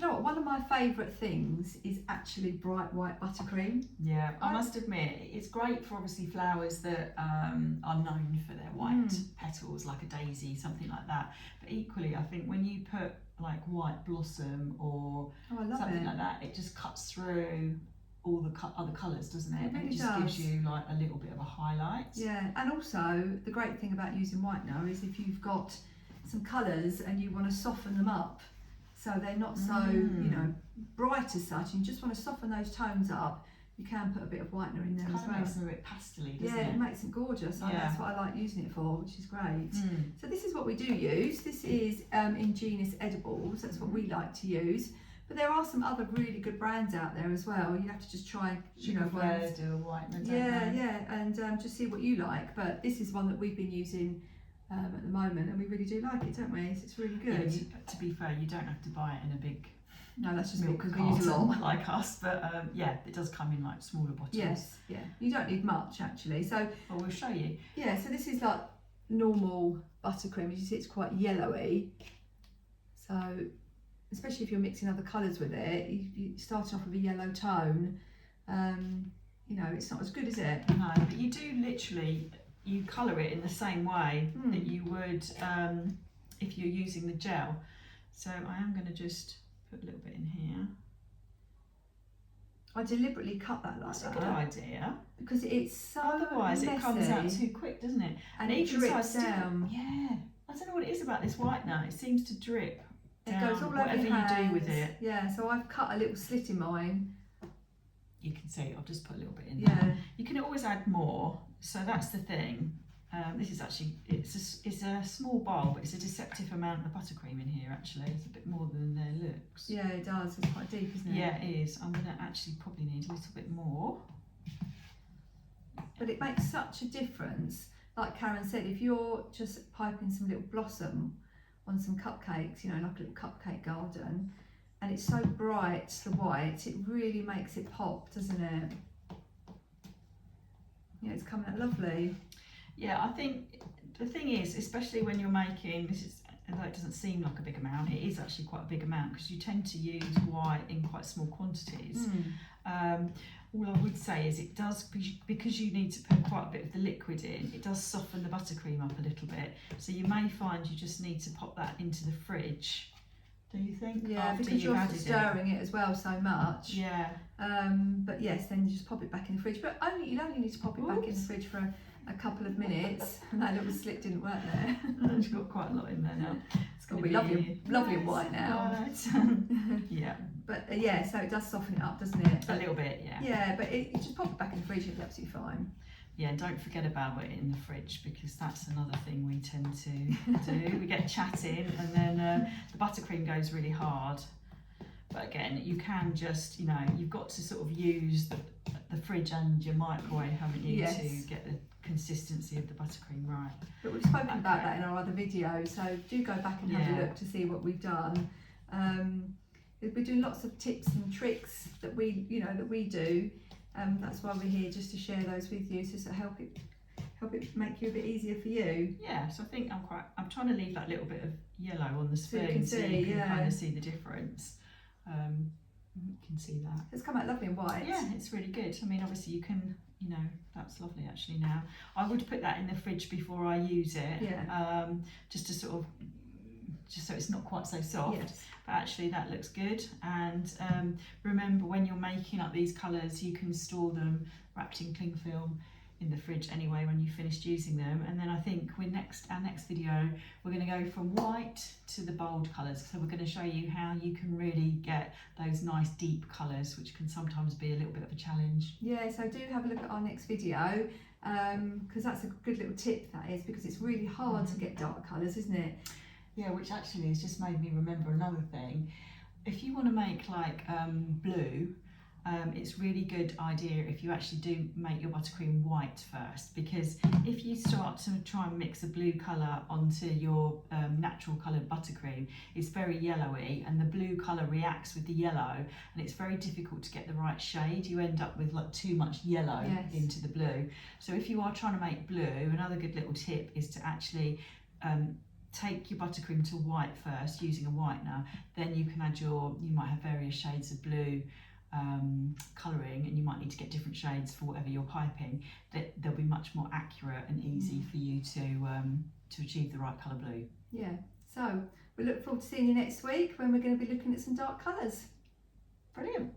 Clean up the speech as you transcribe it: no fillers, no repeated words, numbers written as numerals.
you know what? One of my favourite things is actually bright white buttercream. Yeah, I must admit, it's great for obviously flowers that are known for their white petals, like a daisy, something like that. But equally, I think when you put like white blossom or something like that, it just cuts through all the other colours, doesn't it? It really and it just gives you like a little bit of a highlight. Yeah, and also the great thing about using whitener is if you've got some colours and you want to soften them up, so they're not so, you know, bright as such, and you just want to soften those tones up, you can put a bit of whitener in there as well. It makes them a bit pastel-y, doesn't it? Yeah, it makes it gorgeous. So that's what I like using it for, which is great. So this is what we do use. This is Ingenious Edibles. That's what we like to use. But there are some other really good brands out there as well. You have to just try, you know, ones. Do a whitener, and just see what you like. But this is one that we've been using at the moment, and we really do like it, don't we? So it's really good. Yeah, to be fair, you don't have to buy it in a big. No, that's just because we use a lot like us. But yeah, it does come in like smaller bottles. Yes, yeah. You don't need much actually. So well, we'll show you. Yeah, so this is like normal buttercream. As you see, it's quite yellowy. So especially if you're mixing other colours with it, you start off with a yellow tone. You know, it's not as good, is it? No, but you do literally, you colour it in the same way that you would if you're using the gel. So I am going to just put a little bit in here. I deliberately cut that like That's that. a good idea. Because it's so otherwise messy. It comes out too quick, doesn't it? And it drips down. Yeah, I don't know what it is about this whitener. It seems to drip down. It goes all over whatever your hands. You do with it. Yeah, so I've cut a little slit in mine. You can see, I'll just put a little bit in there. You can always add more, so that's the thing. This is actually, it's a small bowl, but it's a deceptive amount of buttercream in here actually. It's a bit more than there looks. Yeah, it does. It's quite deep, isn't it? Yeah, it is. I'm going to actually probably need a little bit more. But it makes such a difference. Like Karen said, if you're just piping some little blossom on some cupcakes, you know, like a little cupcake garden, and it's so bright, the white, it really makes it pop, doesn't it? Yeah, it's coming out lovely. Yeah, I think the thing is, especially when you're making, this is, although it doesn't seem like a big amount, it is actually quite a big amount because you tend to use white in quite small quantities. All I would say is it does, because you need to put quite a bit of the liquid in, it does soften the buttercream up a little bit. So you may find you just need to pop that into the fridge. Do you think? Yeah, because you're stirring it as well so much. Yeah. But yes, then you just pop it back in the fridge. But you only need to pop it back in the fridge for a couple of minutes. And that little slit didn't work there. She's got quite a lot in there now. It's going to be lovely and white now. Right. Yeah. But yeah, so it does soften it up, doesn't it? A little bit, yeah. Yeah, but you just pop it back in the fridge, it'll be absolutely fine. Yeah, and don't forget about it in the fridge because that's another thing we tend to do. We get chatting and then the buttercream goes really hard. But again, you can just, you know, you've got to sort of use the fridge and your microwave, haven't you, to get the consistency of the buttercream right. But we've spoken about that in our other videos, so do go back and have a look to see what we've done. We're doing lots of tips and tricks that we do. That's why we're here, just to share those with you, so help it make you a bit easier for you. Yeah, so I think I'm trying to leave that little bit of yellow on the spoon so you can kind of see the difference. You can see that. It's come out lovely and white. Yeah, it's really good. I mean, obviously you can, you know, that's lovely actually now. I would put that in the fridge before I use it, just to sort of, just so it's not quite so soft. Yes. But actually that looks good. And remember, when you're making up these colours, you can store them wrapped in cling film in the fridge anyway when you've finished using them. And then I think our next video, we're going to go from white to the bold colours. So we're going to show you how you can really get those nice deep colours, which can sometimes be a little bit of a challenge. Yeah, so do have a look at our next video, because that's a good little tip, that is, because it's really hard to get dark colours, isn't it? Yeah, which actually has just made me remember another thing. If you want to make like blue, it's really good idea if you actually do make your buttercream white first, because if you start to try and mix a blue colour onto your natural coloured buttercream, it's very yellowy and the blue colour reacts with the yellow and it's very difficult to get the right shade. You end up with like too much yellow into the blue. So if you are trying to make blue, another good little tip is to actually take your buttercream to white first using a whitener, then you can add you might have various shades of blue colouring, and you might need to get different shades for whatever you're piping. That they'll be much more accurate and easy for you to achieve the right colour blue. Yeah, so we look forward to seeing you next week when we're going to be looking at some dark colours. Brilliant.